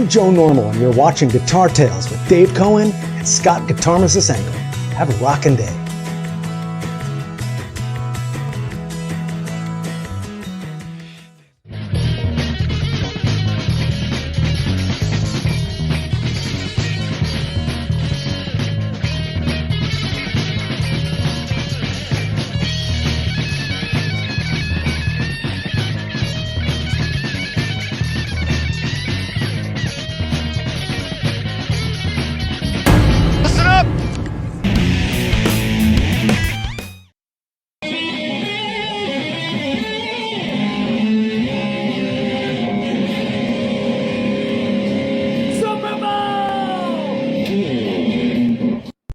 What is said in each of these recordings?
I'm Joe Normal, and you're watching Guitar Tales with Dave Cohen and Scott Guitar Masenko. Have a rockin' day.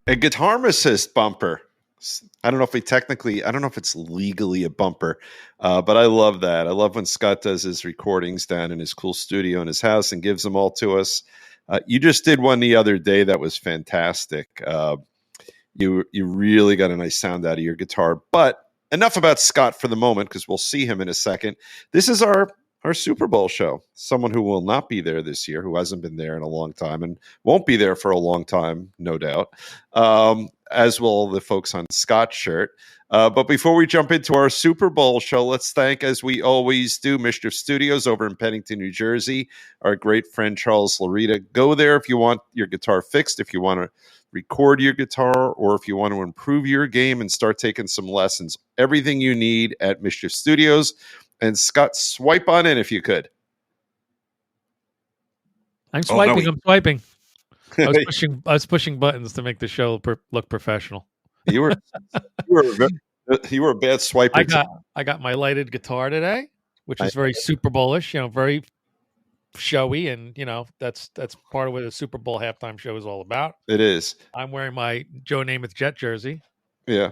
A Guitar Assist bumper. I don't know if it's legally a bumper, but I love that. I love when Scott does his recordings down in his cool studio in his house and gives them all to us. You just did one the other day that was fantastic. You really got a nice sound out of your guitar. But enough about Scott for the moment, because we'll see him in a second. This is our Super Bowl show. Someone who will not be there this year, who hasn't been there in a long time and won't be there for a long time, no doubt, as will the folks on Scott's shirt. But before we jump into our Super Bowl show, let's thank, as we always do, Mischief Studios over in Pennington, New Jersey, our great friend Charles Larita. Go there if you want your guitar fixed, if you want to record your guitar, or if you want to improve your game and start taking some lessons. Everything you need at Mischief Studios. And Scott, swipe on in if you could. I'm swiping. I was pushing buttons to make the show look professional. You were a bad swiper. I got my lighted guitar today, which is very Super Bowl-ish, very showy, and that's part of what the Super Bowl halftime show is all about. It is. I'm wearing my Joe Namath Jet jersey. Yeah.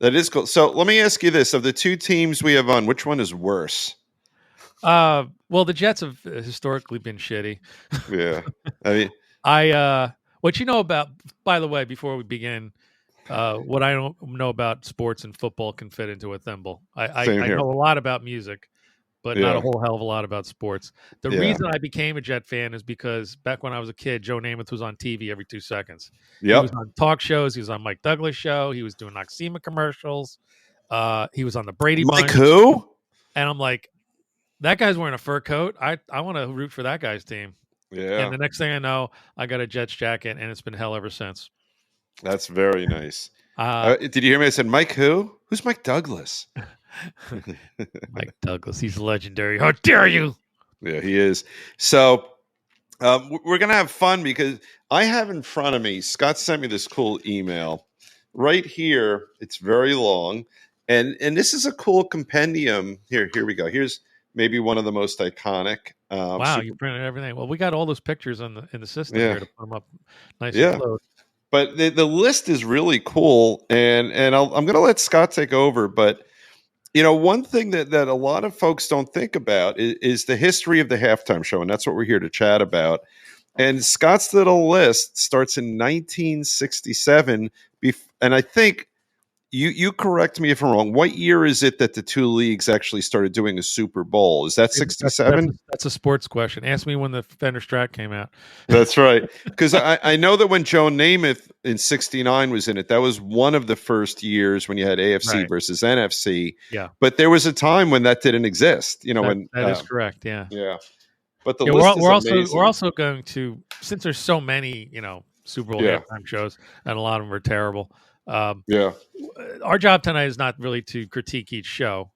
That is cool. So let me ask you this. Of the two teams we have on, which one is worse? Well, the Jets have historically been shitty. Yeah. I mean, what you know about, by the way, before we begin, what I don't know about sports and football can fit into a thimble. I know a lot about music, but not a whole hell of a lot about sports. The reason I became a Jet fan is because back when I was a kid, Joe Namath was on TV every 2 seconds. Yep. He was on talk shows. He was on Mike Douglas' show. He was doing Noxema commercials. He was on the Brady Bunch. Mike who? And I'm like, that guy's wearing a fur coat. I want to root for that guy's team. Yeah. And the next thing I know, I got a Jets jacket, and it's been hell ever since. That's very nice. Did you hear me? I said, Mike who? Who's Mike Douglas? Mike Douglas, he's legendary. How dare you? Yeah, he is. So we're going to have fun because I have in front of me, Scott sent me this cool email right here. It's very long. And this is a cool compendium. Here we go. Here's maybe one of the most iconic. Wow, you printed everything. Well, we got all those pictures in the system here to put them up nice and close. But the list is really cool. And I'm going to let Scott take over. But one thing that a lot of folks don't think about is the history of the halftime show, and that's what we're here to chat about. And Scott's little list starts in 1967, and I think you correct me if I'm wrong. What year is it that the two leagues actually started doing a Super Bowl? Is that 67? That's a sports question. Ask me when the Fender Strat came out. That's right. Because I know that when Joe Namath in 69 was in it, that was one of the first years when you had AFC versus NFC. Yeah. But there was a time when that didn't exist. That is correct. Yeah. Yeah. But the list we're also going to, since there's so many, Super Bowl halftime shows, and a lot of them are terrible. Our job tonight is not really to critique each show.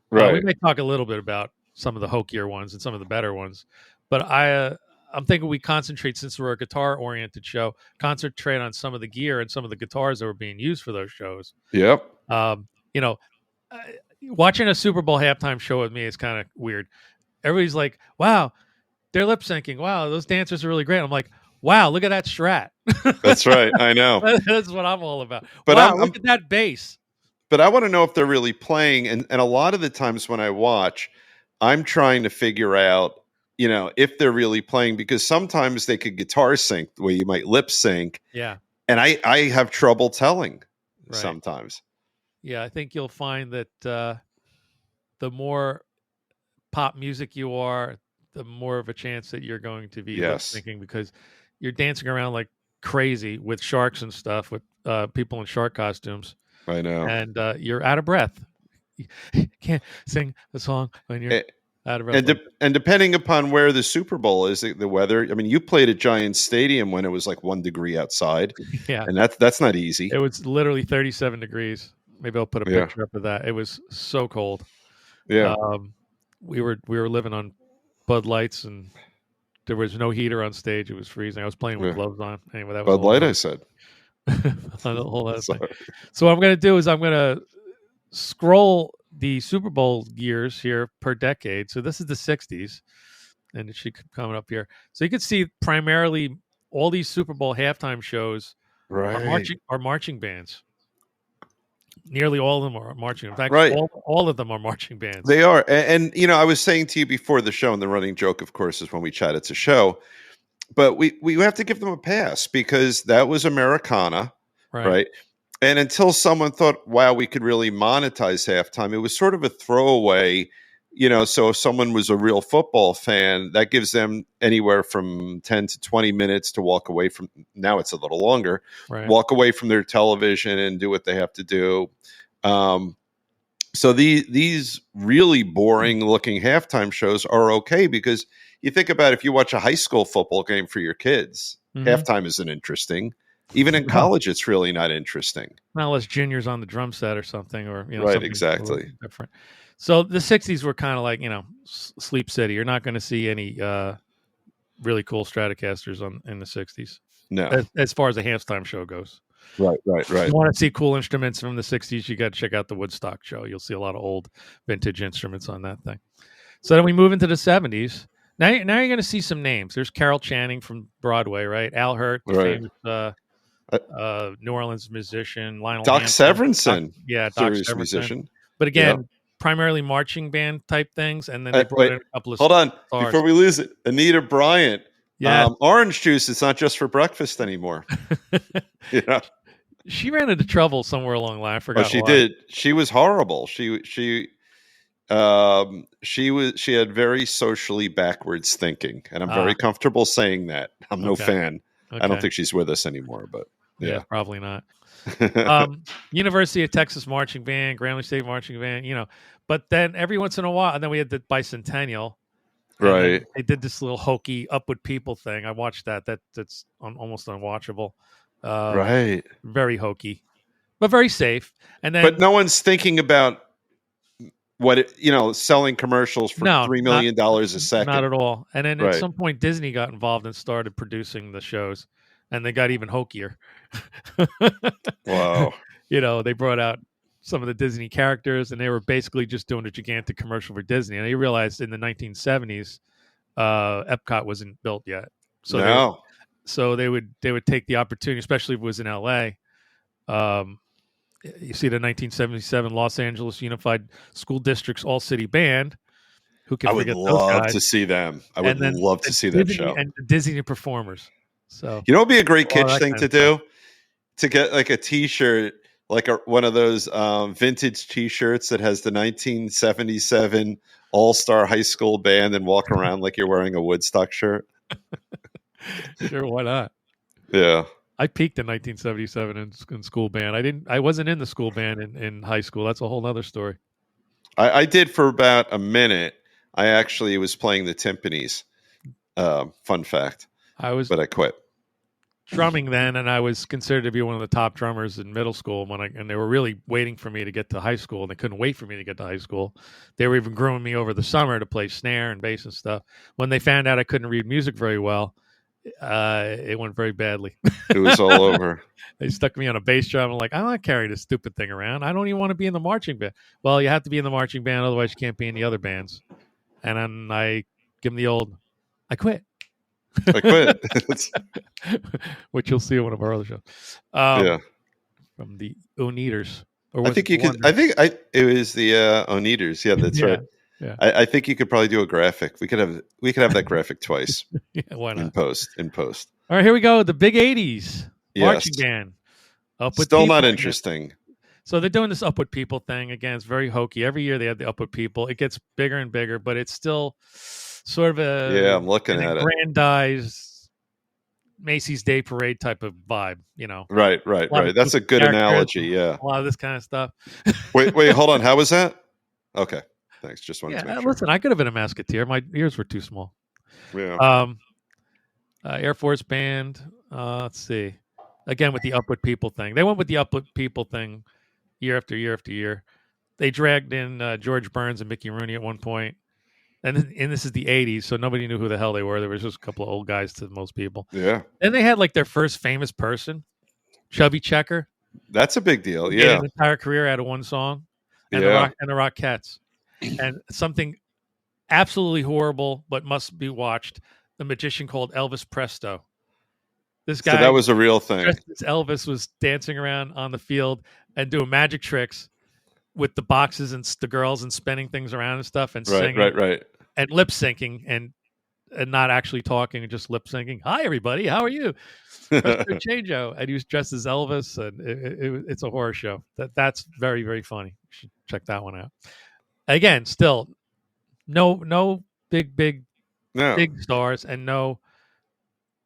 Right. We may talk a little bit about some of the hokier ones and some of the better ones, but I'm thinking we concentrate, since we're a guitar-oriented show, concentrate on some of the gear and some of the guitars that were being used for those shows. Yep. Watching a Super Bowl halftime show with me is kind of weird. Everybody's like, "Wow, they're lip syncing. Wow, those dancers are really great." I'm like, wow, look at that Strat. That's right. I know. That's what I'm all about. But wow, look at that bass. But I want to know if they're really playing. And a lot of the times when I watch, I'm trying to figure out, if they're really playing, because sometimes they could guitar sync the way you might lip sync. Yeah. And I have trouble telling sometimes. Yeah, I think you'll find that the more pop music you are, the more of a chance that you're going to be lip Yes. syncing, because you're dancing around like crazy with sharks and stuff, with people in shark costumes, I know. and you're out of breath. You can't sing the song when you're out of breath. And depending upon where the Super Bowl is, the weather. I mean, you played at Giants Stadium when it was like 1 degree outside, Yeah, and that's not easy. it was literally 37 degrees. Maybe I'll put a picture up of that. It was so cold. Yeah. We were living on Bud Lights, and there was no heater on stage. It was freezing. I was playing with gloves on. Anyway, that was Bud Light, I said. So what I'm going to do is I'm going to scroll the Super Bowl years here per decade. So this is the 60s, and it should coming up here. So you can see primarily all these Super Bowl halftime shows are marching bands. Nearly all of them are marching. In fact, all of them are marching bands. They are. And, you know, I was saying to you before the show, and the running joke, of course, is when we chat, it's a show. But we have to give them a pass because that was Americana, right? And until someone thought, wow, we could really monetize halftime, it was sort of a throwaway, you know. So if someone was a real football fan, that gives them anywhere from 10 to 20 minutes to walk away from, now it's a little longer, walk away from their television and do what they have to do. So these really boring looking halftime shows are okay, because you think about if you watch a high school football game for your kids, halftime isn't interesting. Even in college, it's really not interesting. Not unless Junior's on the drum set or something, or right, exactly different. So the 60s were kind of like, Sleep City. You're not going to see any really cool Stratocasters in the 60s. No, as far as a halftime show goes. Right. If you want to see cool instruments from the 60s, you got to check out the Woodstock show. You'll see a lot of old vintage instruments on that thing. So then we move into the 70s. Now you're going to see some names. There's Carol Channing from Broadway, right? Al Hirt, the famous New Orleans musician. Lionel Doc Hampton, Severinsen. Doc Severinsen. Musician. But again, primarily marching band type things. And then they brought in a couple of Hold on, stars. before we lose it. Anita Bryant. Yeah. Orange juice is not just for breakfast anymore. She ran into trouble somewhere along the line. I forgot. She did. She was horrible. She had very socially backwards thinking, and I'm very comfortable saying that. I'm no fan. Okay. I don't think she's with us anymore, but yeah probably not. University of Texas Marching Band, Grambling State Marching Band, but then every once in a while, and then we had the Bicentennial. Right. They did this little hokey Up With People thing. I watched that. That's almost unwatchable. Right. Very hokey, but very safe. And then, but no one's thinking about selling commercials for $3 million a second. Not at all. And then at some point, Disney got involved and started producing the shows, and they got even hokier. Wow. They brought out some of the Disney characters, and they were basically just doing a gigantic commercial for Disney. And they realized in the 1970s, Epcot wasn't built yet. So they would take the opportunity, especially if it was in LA. You see the 1977 Los Angeles Unified School District's All-City Band. Who can forget those guys? I would love to see them. I would love to see that show. And the Disney performers. So it would be a great kitsch thing to do, to get like a T-shirt, like one of those vintage T-shirts that has the 1977 All-Star High School Band, and walk around like you're wearing a Woodstock shirt. Sure, why not? Yeah. I peaked in 1977 in school band. I wasn't in the school band in high school. That's a whole other story. I did for about a minute. I actually was playing the timpanis. Fun fact. But I quit. Drumming then, and I was considered to be one of the top drummers in middle school and they were really waiting for me to get to high school, and they couldn't wait for me to get to high school. They were even grooming me over the summer to play snare and bass and stuff. When they found out I couldn't read music very well, it went very badly. It was all over. They stuck me on a bass drum. I'm like, I'm not carrying this stupid thing around. I don't even want to be in the marching band. Well, you have to be in the marching band, otherwise you can't be in the other bands. And then I give them the old, I quit. I quit. Which you'll see in one of our other shows. From the Oneaters. I think you could. It was the Oneaters. Yeah, that's right. Yeah. I think you could probably do a graphic. We could have that graphic twice. Yeah, why not? In post. All right, here we go. The Big 80s marching band. Still not interesting. So they're doing this Up With People thing again. It's very hokey. Every year they have the Up With People. It gets bigger and bigger, but it's still sort of I'm looking an at it. aggrandized Macy's Day Parade type of vibe, Right. That's a good analogy. Yeah. A lot of this kind of stuff. Wait, hold on. How was that? Okay, thanks. Just wanted to make sure. Listen, I could have been a Musketeer. My ears were too small. Yeah. Air Force Band. Let's see. Again with the Up With People thing. They went with the Up With People thing year after year after year. They dragged in George Burns and Mickey Rooney at one point. And this is the 80s, so nobody knew who the hell they were. There was just a couple of old guys to most people. Yeah. Then they had like their first famous person, Chubby Checker. That's a big deal. Made an entire career out of one song. And the Rockettes. And something absolutely horrible, but must be watched. The magician called Elvis Presto. This guy, so that was a real thing. Elvis was dancing around on the field and doing magic tricks with the boxes and the girls and spinning things around and stuff and singing, right, and lip syncing and not actually talking and just lip syncing. Hi, everybody, how are you? Chango, and he was dressed as Elvis, and it's a horror show. That's very, very funny. You should check that one out. Again, still no big stars and no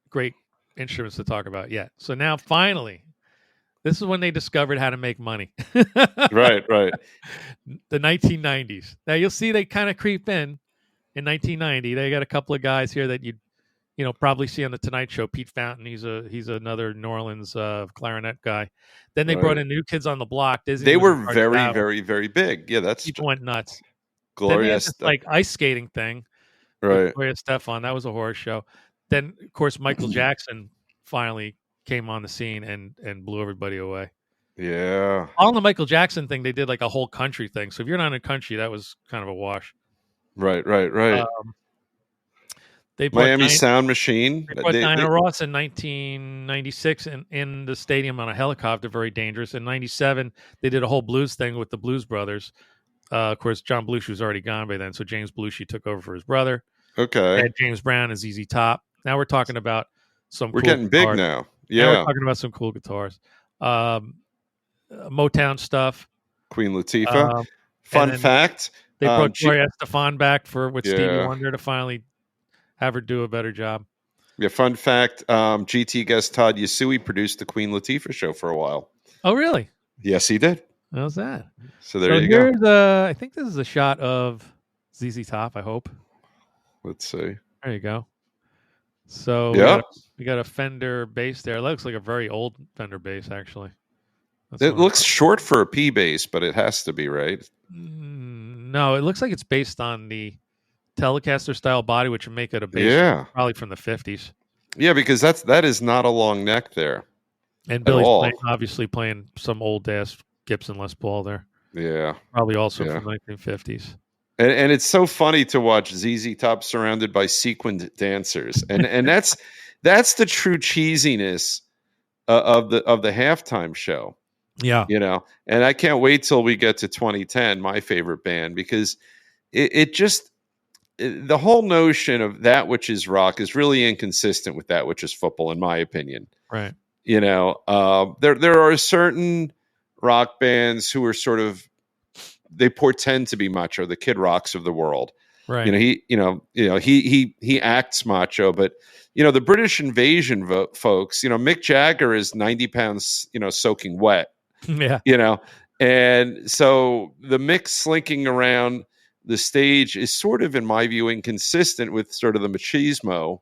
great instruments to talk about yet. So now finally, this is when they discovered how to make money. Right. The 1990s. Now you'll see they kind of creep in 1990. They got a couple of guys here that you'd probably see on the Tonight Show. Pete Fountain, he's another New Orleans clarinet guy. Then they brought in New Kids on the Block. Disney they were very, very, very big. Yeah, that's people went nuts. Gloria, like ice skating thing. Right. Gloria Estefan, that was a horror show. Then of course Michael Jackson finally came on the scene and blew everybody away. Yeah. On the Michael Jackson thing, they did like a whole country thing. So if you're not in a country, that was kind of a wash. Right. They Miami Sound Machine. They brought Diana Ross in 1996 in the stadium on a helicopter, very dangerous. In 97, they did a whole blues thing with the Blues Brothers. Of course, John Belushi was already gone by then, so James Belushi took over for his brother. Okay. And James Brown and ZZ Top. Now we're talking about we're getting big now. Yeah. Now we're talking about some cool guitars. Motown stuff. Queen Latifah. Fun fact. They brought Gloria Estefan back with Stevie Wonder to finally have her do a better job. Yeah, fun fact. GT guest Todd Yasui produced the Queen Latifah show for a while. Oh, really? Yes, he did. How's that? So you go. I think this is a shot of ZZ Top, I hope. Let's see. There you go. So we got a Fender bass there. It looks like a very old Fender bass, actually. It looks short for a P bass, but it has to be, right? No, it looks like it's based on the Telecaster style body, which would make it a bass probably from the 50s. Yeah, because that is not a long neck there. And Billy's obviously playing some old ass Gibson Les Paul there. Yeah. Probably also from the 1950s. And it's so funny to watch ZZ Top surrounded by sequined dancers. And that's the true cheesiness of the halftime show. Yeah. And I can't wait till we get to 2010, my favorite band, because the whole notion of that which is rock is really inconsistent with that which is football, in my opinion. Right. There are certain rock bands who are sort of, they portend to be macho, the Kid Rocks of the world. Right. He acts macho, but the British Invasion folks, Mick Jagger is 90 pounds, soaking wet. Yeah. And so the Mick slinking around the stage is sort of, in my view, inconsistent with sort of the machismo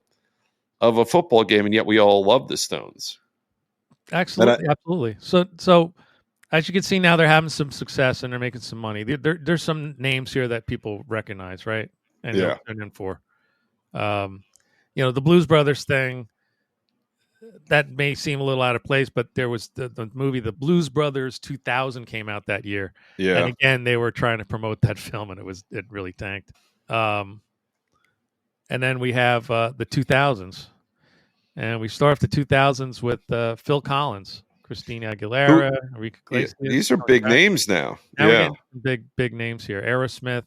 of a football game, and yet we all love the Stones. Absolutely. So as you can see now, they're having some success and they're making some money. There's some names here that people recognize, right? And they're in for. The Blues Brothers thing, that may seem a little out of place, but there was the movie The Blues Brothers 2000 came out that year. Yeah. And again, they were trying to promote that film, and it really tanked. And then we have the 2000s. And we start off the 2000s with Phil Collins, Christina Aguilera, Enrique Iglesias. These are big names now. We're getting big names here. Aerosmith,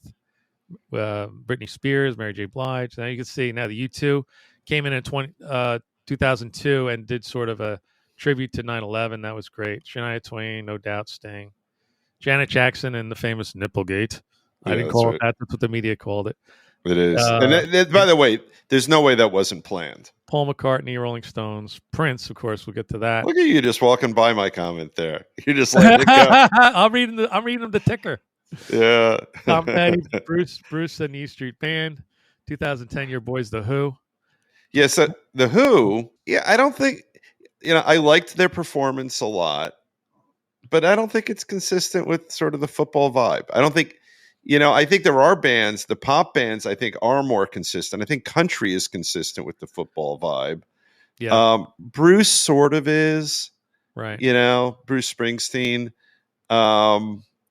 Britney Spears, Mary J. Blige. Now you can see now the U2 came in 2002 and did sort of a tribute to 9/11. That was great. Shania Twain, no doubt, Sting. Janet Jackson and the famous Nipplegate. I didn't call it that. That's what the media called it. It is. And by the way, there's no way that wasn't planned. Paul McCartney, Rolling Stones, Prince, of course. We'll get to that. Look at you just walking by my comment there. You're just letting it go. I'm reading them the ticker. Yeah. Tom Petty, Bruce and the E Street Band, 2010 Your Boys The Who. Yeah, so The Who, I don't think, I liked their performance a lot, but I don't think it's consistent with sort of the football vibe. I don't think, I think there are bands, the pop bands, I think are more consistent. I think country is consistent with the football vibe. Yeah. Bruce sort of is, right. Bruce Springsteen.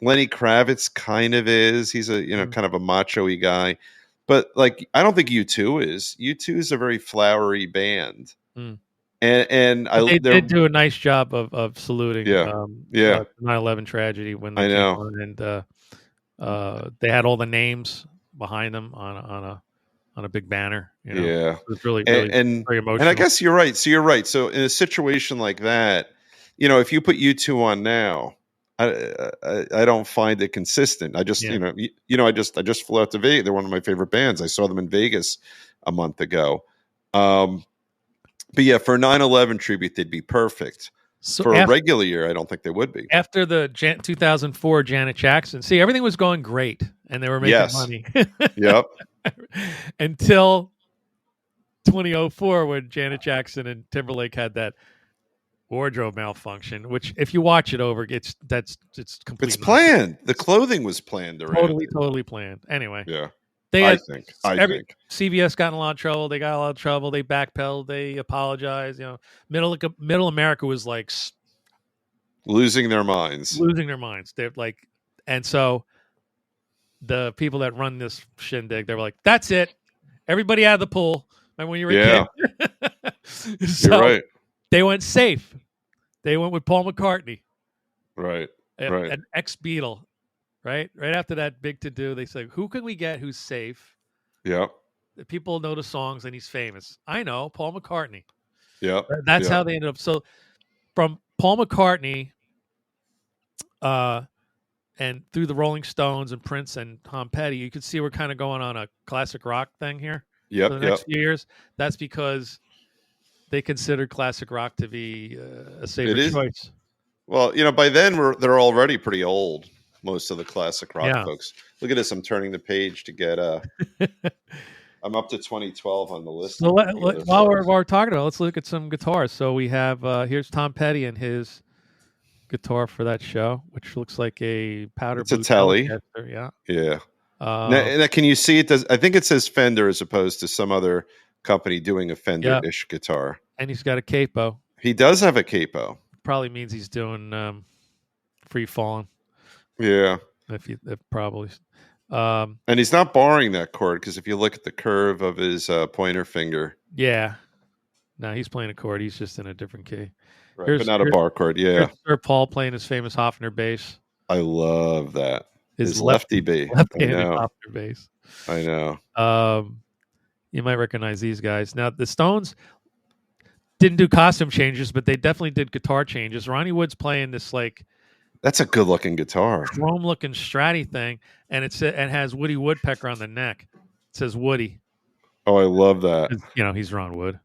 Lenny Kravitz kind of is. He's a, kind of a macho-y guy. But like, I don't think U2 is. U2 is a very flowery band. Mm. And they did do a nice job of saluting the 9/11 tragedy when they came on, and they had all the names behind them on a big banner. Yeah, it was really very emotional. And I guess you're right. So you're right. So in a situation like that, if you put U2 on now, I don't find it consistent. I just I just flew out to Vegas. They're one of my favorite bands. I saw them in Vegas a month ago. But yeah, for a 9/11 tribute, they'd be perfect. So for a regular year, I don't think they would be. After the 2004 Janet Jackson, see, everything was going great, and they were making money. Yep. Until 2004, when Janet Jackson and Timberlake had that wardrobe malfunction, which, if you watch it over, it's completely. It's planned. The clothing was planned already. Totally planned. Anyway. Yeah. I think CVS got in a lot of trouble. They got a lot of trouble. They backpedaled. They apologized. Middle America was like losing their minds. They're like, and so the people that run this shindig, they were like, "That's it. Everybody out of the pool." Remember when you were a kid? So you're right. They went safe. They went with Paul McCartney. Right. An ex-Beatle. Right after that big to do, they say, "Who can we get who's safe?" Yeah, people know the songs and he's famous. I know Paul McCartney. Yeah, that's how they ended up. So from Paul McCartney, and through the Rolling Stones and Prince and Tom Petty, you could see we're kind of going on a classic rock thing here. Yep, for the next few years. That's because they considered classic rock to be a safer choice. Well, by then they're already pretty old. Most of the classic rock folks. Look at this. I'm turning the page to get I'm up to 2012 on the list. So while we're talking about it, let's look at some guitars. So we have here's Tom Petty and his guitar for that show, which looks like a powder blue. It's a Telly. Yeah. Now, can you see it? I think it says Fender as opposed to some other company doing a Fender-ish guitar. And he's got a capo. He does have a capo. Probably means he's doing free falling. Yeah. If probably. And he's not barring that chord because if you look at the curve of his pointer finger. Yeah. No, he's playing a chord. He's just in a different key. Right, but not a bar chord. Yeah. Sir Paul playing his famous Hofner bass. I love that. His lefty bass. Left-handed Hofner bass. I know. You might recognize these guys. Now, the Stones didn't do costume changes, but they definitely did guitar changes. Ronnie Wood's playing this that's a good looking guitar. Chrome looking Stratty thing, and it has Woody Woodpecker on the neck. It says Woody. Oh, I love that. He's Ron Wood.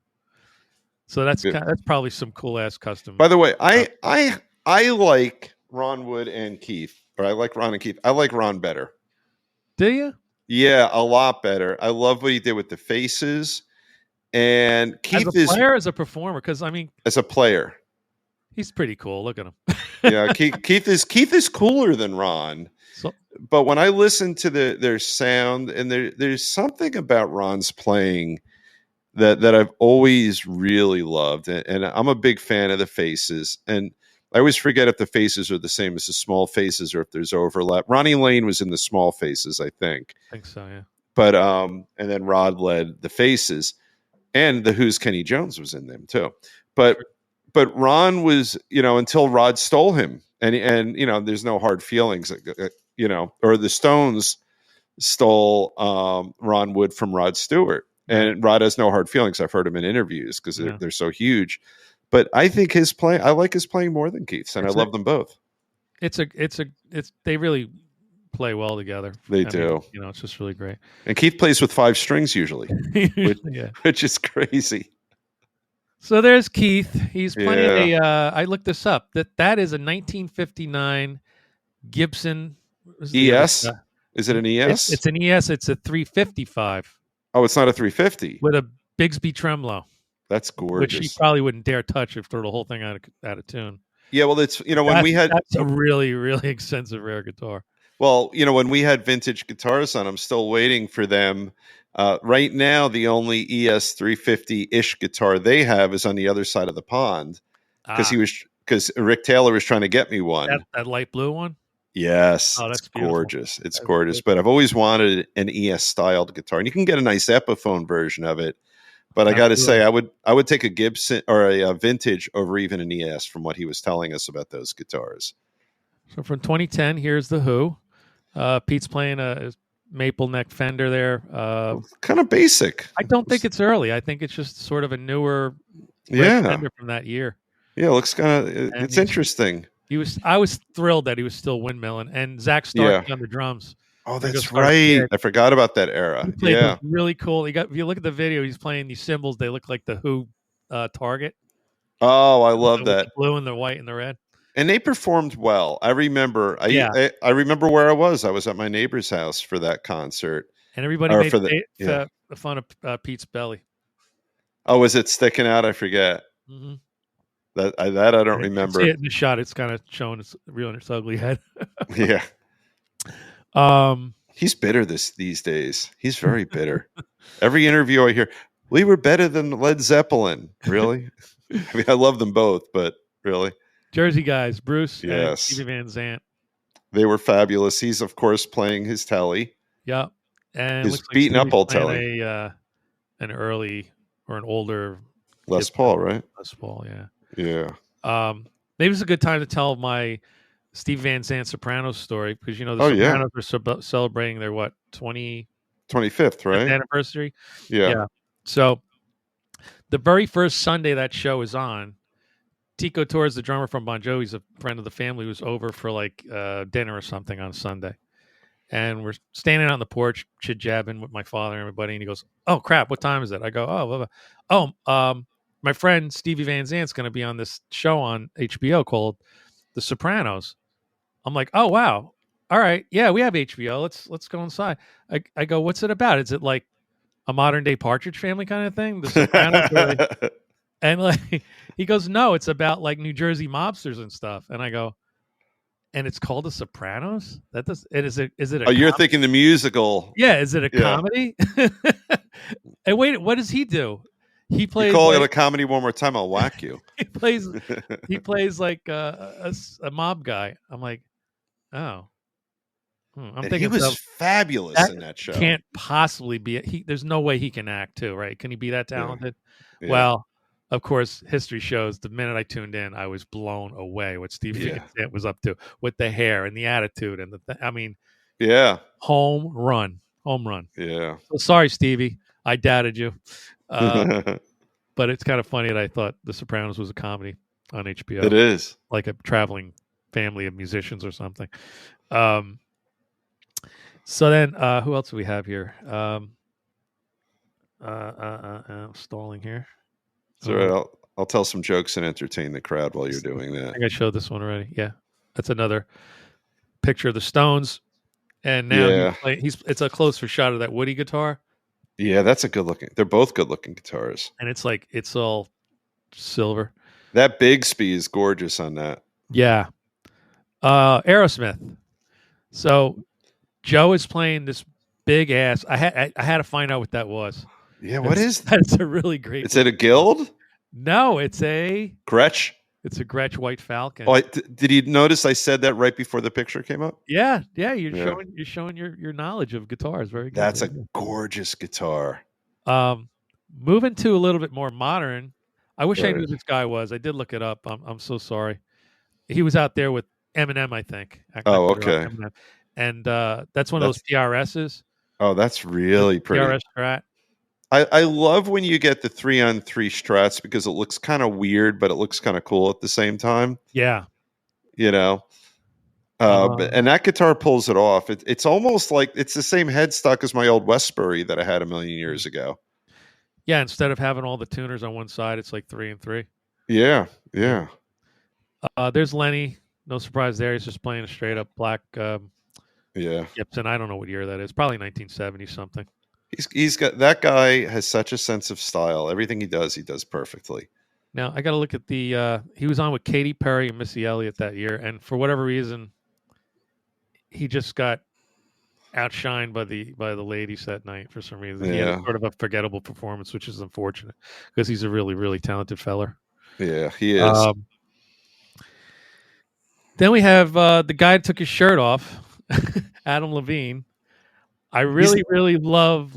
So that's probably some cool ass custom. By the way, I like Ron Wood and Keith, or I like Ron and Keith. I like Ron better. Do you? Yeah, a lot better. I love what he did with the faces. And Keith as a player, as a performer, because as a player. He's pretty cool. Look at him. Yeah, Keith is cooler than Ron. But when I listen to their sound, and there's something about Ron's playing that I've always really loved, and I'm a big fan of the faces. And I always forget if the faces are the same as the small faces or if there's overlap. Ronnie Lane was in the small faces, I think. I think so, yeah. But and then Rod led the faces, and the Who's Kenny Jones was in them too. But Ron was, until Rod stole him, and there's no hard feelings, or the Stones stole Ron Wood from Rod Stewart, and Rod has no hard feelings. I've heard him in interviews because they're so huge. But I think I like his playing more than Keith's, and I love them both. They really play well together. They do. You know, it's just really great. And Keith plays with 5 strings usually, Yeah. which is crazy. So there's Keith. He's playing I looked this up. That is a 1959 Gibson ES? Is it an ES? It's an ES. It's a 355. Oh, it's not a 350 with a Bigsby tremolo. That's gorgeous. Which he probably wouldn't dare touch if throw the whole thing out of tune. Yeah, well, it's when we had that's a really, really expensive rare guitar. Well, when we had vintage guitars on, I'm still waiting for them. Right now, the only ES 350-ish guitar they have is on the other side of the pond because Rick Taylor was trying to get me one. That light blue one. Yes, that's it's gorgeous. It's gorgeous. But I've always wanted an ES styled guitar, and you can get a nice Epiphone version of it. But I got to say, I would take a Gibson or a vintage over even an ES from what he was telling us about those guitars. So from 2010, here's the Who. Pete's playing a maple neck Fender there. Kind of basic. I don't think it's early. I think it's just sort of a newer Fender from that year. Yeah, it looks kind of. It's interesting. I was thrilled that he was still windmilling, and Zach Starkey on the drums. Oh, that's right. I forgot about that era. He played really cool. If you look at the video, he's playing these cymbals. They look like the Who target. Oh, I love that. The blue and the white and the red. And they performed well. I remember. I remember where I was. I was at my neighbor's house for that concert. And everybody made fun of Pete's belly. Oh, was it sticking out? I forget. Mm-hmm. That I don't remember. See it in the shot. It's kind of showing its ugly head. Yeah. He's bitter these days. He's very bitter. Every interview I hear, we were better than Led Zeppelin. Really? I mean, I love them both, but really. Jersey guys, Bruce and Stevie Van Zandt. They were fabulous. He's, of course, playing his telly. Yeah. And his beaten up old telly. An early or an older Les Paul, right? Les Paul, yeah. Yeah. Maybe it's a good time to tell my Steve Van Zandt Sopranos story because the Sopranos are celebrating their 25th, right? Anniversary. Yeah. So the very first Sunday that show is on, Tico Torres, the drummer from Bon Jovi's a friend of the family, was over for dinner or something on Sunday. And we're standing on the porch, chit-jabbing with my father and everybody, and he goes, "Oh crap, what time is it?" I go, "Oh, blah, blah. My friend Stevie Van Zandt's going to be on this show on HBO called The Sopranos." I'm like, "Oh wow, all right, yeah, we have HBO. Let's go inside." I go, "What's it about? Is it like a modern day Partridge Family kind of thing?" The Sopranos, and he goes, "No, it's about like New Jersey mobsters and stuff." And I go, "And it's called The Sopranos? Is it a Oh, you're thinking the musical. Yeah, is it a comedy?" And wait, what does he do? He plays. You call it a comedy one more time, I'll whack you. He plays like a mob guy. I'm like, oh. I'm thinking he was fabulous in that show. Can't possibly be. There's no way he can act too, right? Can he be that talented? Yeah. Well, of course, history shows the minute I tuned in, I was blown away what Steve Van Zandt was up to with the hair and the attitude and home run. Yeah. So sorry, Stevie, I doubted you. But it's kind of funny that I thought The Sopranos was a comedy on HBO. It is like a traveling family of musicians or something. So then, who else do we have here? I'm stalling here. So right, I'll tell some jokes and entertain the crowd while you're doing that. I think I showed this one already. Yeah, that's another picture of the Stones, and now it's a closer shot of that Woody guitar. Yeah, that's a good looking. They're both good looking guitars, and it's all silver. That Bigsby is gorgeous on that. Yeah, Aerosmith. So Joe is playing this big ass. I had to find out what that was. Yeah, what is that? It's a really great. Is it a Guild? No, it's a Gretsch. It's a Gretsch White Falcon. Oh, did you notice I said that right before the picture came up? Yeah. You're showing your knowledge of guitars. Very good. That's a gorgeous guitar. Moving to a little bit more modern. I wish I knew who this guy was. I did look it up. I'm so sorry. He was out there with Eminem, I think. Oh, okay. And that's one of those PRSs. Oh, that's really pretty. PRS Strat. I love when you get the 3-on-3 Strats because it looks kind of weird, but it looks kind of cool at the same time. Yeah. And that guitar pulls it off. It's almost like it's the same headstock as my old Westbury that I had a million years ago. Yeah, instead of having all the tuners on one side, it's like 3 and 3. Yeah. There's Lenny. No surprise there. He's just playing a straight up black Gibson. I don't know what year that is. Probably 1970 something. He's got, that guy has such a sense of style. Everything he does perfectly. Now I got to look at the. He was on with Katy Perry and Missy Elliott that year, and for whatever reason, he just got outshined by the ladies that night for some reason. Yeah. He had sort of a forgettable performance, which is unfortunate because he's a really, really talented feller. Yeah, he is. Then we have the guy who took his shirt off, Adam Levine. I really, really love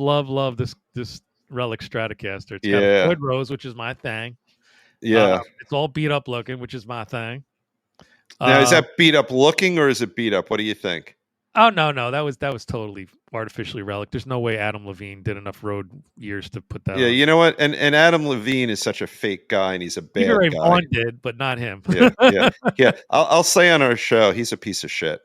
this Relic Stratocaster. It's got a wood rose, which is my thing. Yeah, it's all beat up looking, which is my thing. Now, is that beat up looking or is it beat up? What do you think? Oh no, that was totally artificially Relic. There's no way Adam Levine did enough road years to put that. Yeah, on. You know what? And Adam Levine is such a fake guy, and he's a bad guy. Vaughn did, but not him. Yeah. I'll say on our show, he's a piece of shit.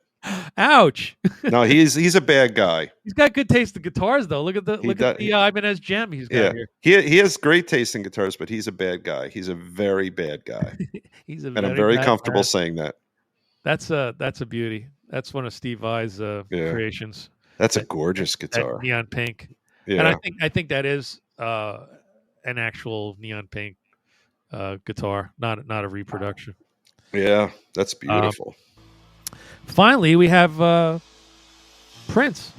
Ouch. No, he's a bad guy. He's got good taste in guitars, though. Look at the Ibanez gem he's got here. He has great taste in guitars, but he's a bad guy. He's a very bad guy. And I'm very comfortable saying that. That's a beauty. That's one of Steve Vai's creations. That's a gorgeous guitar. Neon pink. Yeah. And I think that is an actual neon pink guitar, not a reproduction. Yeah, that's beautiful. Finally, we have Prince.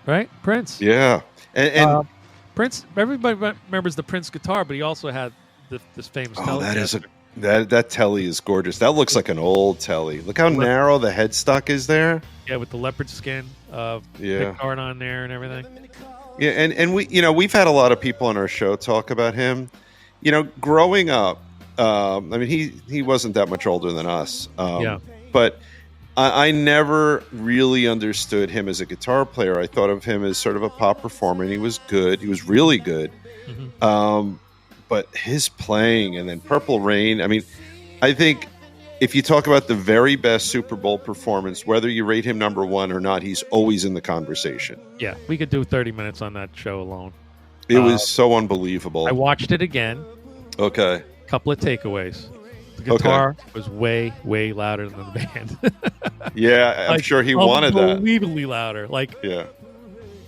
Right? Prince. Yeah. And Prince, everybody remembers the Prince guitar, but he also had this famous Telecaster. That telly is gorgeous. That looks like an old telly. Look how narrow the headstock is there. Yeah, with the leopard skin pickguard on there and everything. Yeah, and we've had a lot of people on our show talk about him. Growing up, I mean he wasn't that much older than us. But I never really understood him as a guitar player. I thought of him as sort of a pop performer, and he was good. He was really good. Mm-hmm. But his playing, and then Purple Rain, I mean, I think if you talk about the very best Super Bowl performance, whether you rate him number one or not, he's always in the conversation. Yeah, we could do 30 minutes on that show alone. It was so unbelievable. I watched it again. Okay. Couple of takeaways. The guitar was way, way louder than the band. Yeah, I'm sure he wanted that. Unbelievably louder.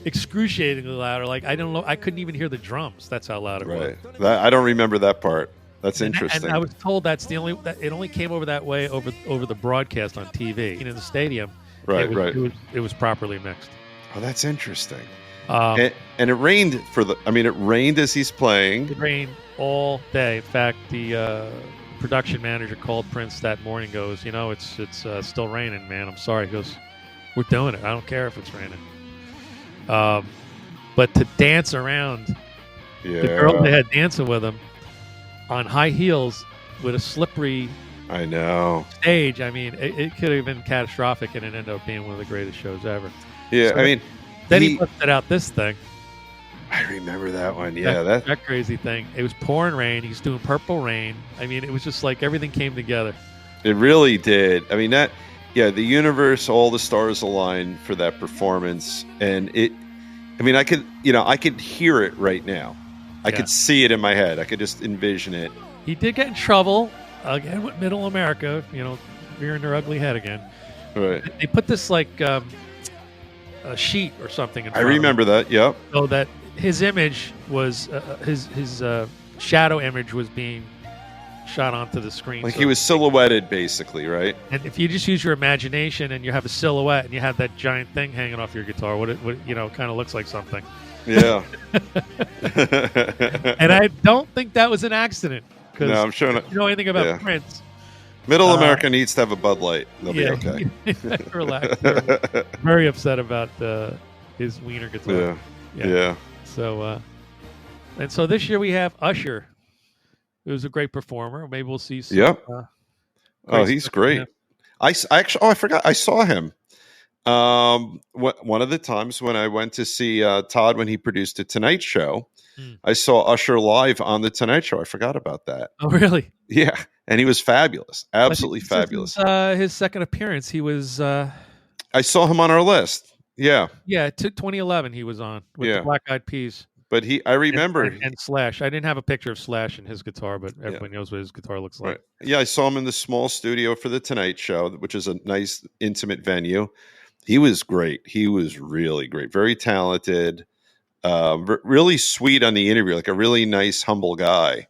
Excruciatingly louder. I don't know. I couldn't even hear the drums. That's how loud it was. I don't remember that part. That's interesting. And I was told that's the only. It only came over that way over the broadcast on TV. In the stadium, it was properly mixed. Oh, that's interesting. And it rained it rained as he's playing. It rained all day. In fact, the production manager called Prince that morning. Goes, it's still raining, man. I'm sorry. He goes, we're doing it. I don't care if it's raining. But to dance around, the girl they had dancing with him on high heels with a slippery stage. I mean, it could have been catastrophic, and it ended up being one of the greatest shows ever. Yeah, so then he busted out this thing. I remember that one. Yeah, that crazy thing. It was pouring rain. He's doing Purple Rain. I mean, it was just like everything came together. It really did. I mean, the universe, all the stars aligned for that performance, and I could hear it right now. I could see it in my head. I could just envision it. He did get in trouble again with Middle America, rearing their ugly head again. Right. They put this a sheet or something in front I remember of him, that. Yep. So that his image was his shadow image was being shot onto the screen. He was silhouetted, basically, right? And if you just use your imagination and you have a silhouette and you have that giant thing hanging off your guitar, what kind of looks like something. Yeah. And I don't think that was an accident. No, I'm sure not. If you know anything about Prince. Middle America needs to have a Bud Light. They'll be okay. Relax. Very upset about his wiener guitar. Yeah. So, and so this year we have Usher. It was a great performer. Maybe we'll see some. Yep. He's great. I forgot. I saw him. One of the times when I went to see Todd when he produced the Tonight Show, I saw Usher live on the Tonight Show. I forgot about that. Oh, really? Yeah. and he was fabulous, absolutely fabulous. His second appearance, he was. I saw him on our list. Yeah, 2011 he was on with the Black Eyed Peas. But I remember and Slash. I didn't have a picture of Slash and his guitar, but everybody knows what his guitar looks like. Right. Yeah, I saw him in the small studio for the Tonight Show, which is a nice intimate venue. He was great. He was really great. Very talented. Really sweet on the interview, like a really nice, humble guy.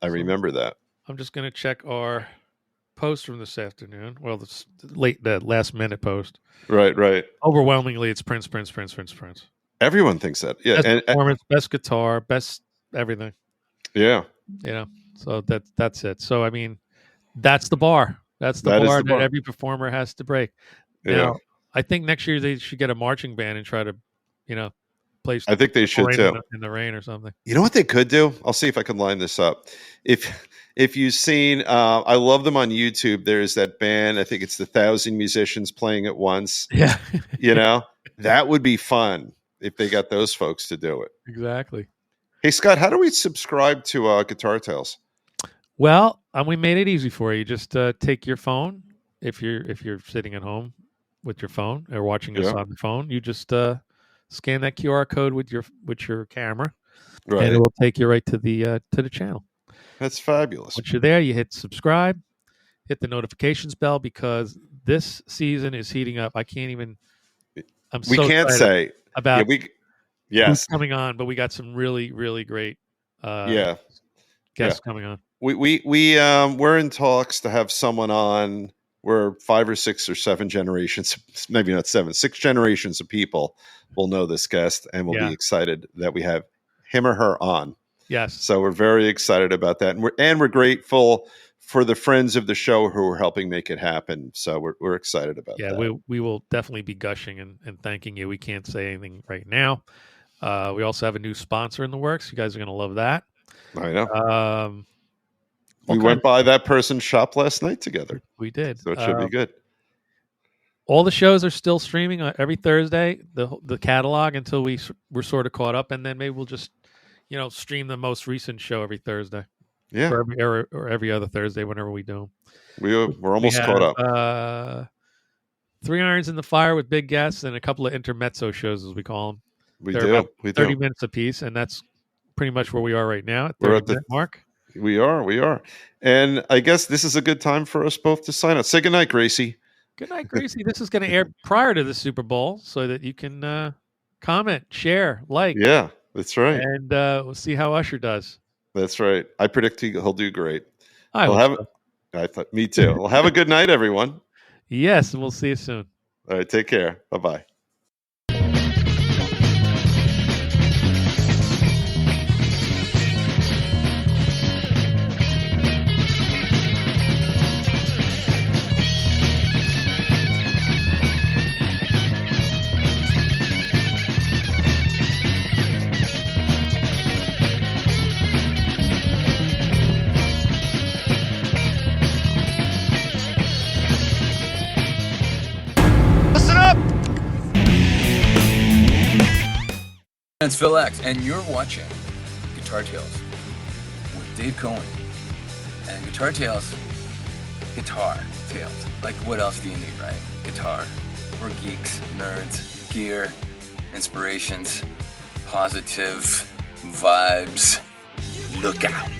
I remember that. I'm just going to check our post from this afternoon. Well, the last minute post. Right. Overwhelmingly, it's Prince. Everyone thinks that. Yeah. Best performance, best guitar, best everything. Yeah. So that's it. So, I mean, that's the bar. That's the bar that every performer has to break. Now, I think next year they should get a marching band and try to, play. I think they should too. In the rain or something. You know what they could do? I'll see if I can line this up. If you've seen, I love them on YouTube. There's that band. I think it's the 1,000 musicians playing at once. Yeah. That would be fun if they got those folks to do it. Exactly. Hey, Scott, how do we subscribe to Guitar Tales? Well, we made it easy for you. Just take your phone. If you're sitting at home with your phone or watching us on the phone, you just scan that QR code with your camera, and it will take you right to the channel. That's fabulous. Once you're there, you hit subscribe, hit the notifications bell, because this season is heating up. I can't even. We can't say about who's coming on, but we got some really, really great guests coming on. We're in talks to have someone on. We're 5 or 6 or 7 generations, maybe not 7, 6 generations of people will know this guest, and we'll be excited that we have him or her on. Yes. So we're very excited about that, and we're grateful for the friends of the show who are helping make it happen. So we're excited about that. Yeah, we will definitely be gushing and thanking you. We can't say anything right now. We also have a new sponsor in the works. You guys are going to love that. I know. We went by that person's shop last night together. We did. So it should be good. All the shows are still streaming every Thursday, the catalog, until we're sort of caught up. And then maybe we'll just, stream the most recent show every Thursday. Yeah. Or every other Thursday, whenever we do. We're almost caught up. 3 irons in the fire with big guests and a couple of intermezzo shows, as we call them. We They're do. 30 minutes apiece, and that's pretty much where we are right now. We're at the mark. We are. And I guess this is a good time for us both to sign out. Say goodnight, Gracie. Good night, Gracie. This is going to air prior to the Super Bowl so that you can comment, share, like. Yeah, that's right. And we'll see how Usher does. That's right. I predict he'll do great. Me too. Well, have a good night, everyone. Yes, and we'll see you soon. All right, take care. Bye-bye. It's Phil X, and you're watching Guitar Tales with Dave Cohen. And Guitar Tales, like what else do you need, right? Guitar. We're geeks, nerds, gear, inspirations, positive vibes. Look out.